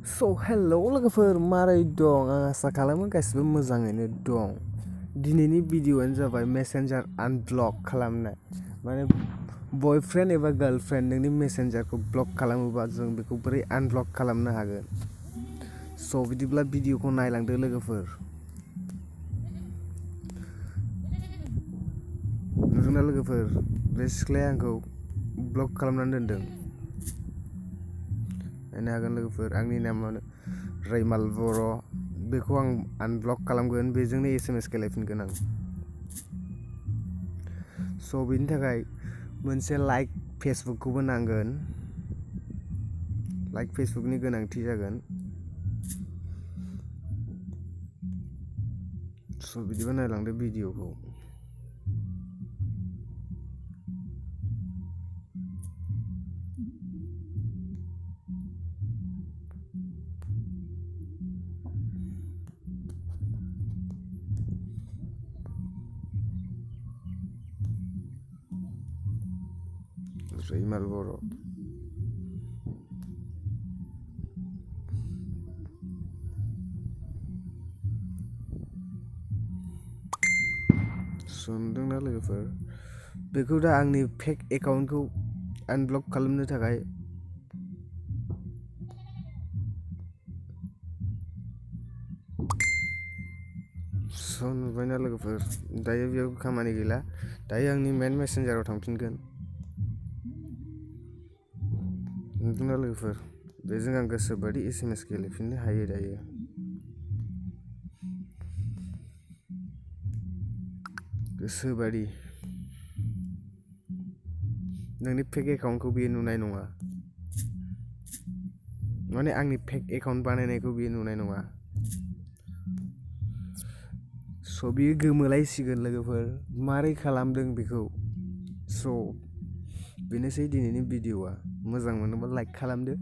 Hello लोगोफोर मारै दं? आं आसा खालामो गासिबो मोजाङैनो दं। दिनैनि भिडिअ'आनो जाबाय मेसेन्जार आनब्लक खालामनाय। माने बयफ्रेन्ड एबा गार्लफ्रेन्ड नोंनि मेसेन्जारखौ ब्लक खालामोबा जों बेखौ बोरै आनब्लक खालामनो हागोन। बिदिब्ला भिडिअ'खौ नायलांदो लोगोफोर। नुदोंना लोगोफोर? बे सिख्लाया आंखौ ब्लक खालामनानै दोनदों। नायनो हागोन लोगोफोर, आंनि नामानो रैमाल बर'। बेखौ आं आनब्लक खालामगोन, बेजोंनो SMS गेलेफिनगोन आं। बिनि थाखाय मोनसे लाइक फेसबुकखौबो नांगोन। लाइक फेसबुकनि गोनांथि जागोन। बिदिबा नायलांदो भिडिअ'खौ। रैमाल बर'। नुदोंना लोगोफोर? बेखौ दा आंनि फेक एकाउन्टखौ आनब्लक खालामनो थाखाय नुबायना लोगोफोर? दायो बेयाव खामानि गैला। दायो आंनि मेन मेसेन्जाराव थांफिनगोन। नुदोंना लोगोफोर? बेजों आं गोसोबायदि SMS गेलेफिननो हायो दायो। गोसोबायदि। नोंनि फेक एकाउन्टखौ बियो नुनाय नङा। माने आंनि फेक एकाउन्ट बानायनायखौ बियो नुनाय नङा। बियो गोमोलायसिगोन लोगोफोर। मारै खालामदों बेखौ? बेनोसै दिनैनि भिडिअ'आ। मोजां मोनोबा लाइक खालामदो।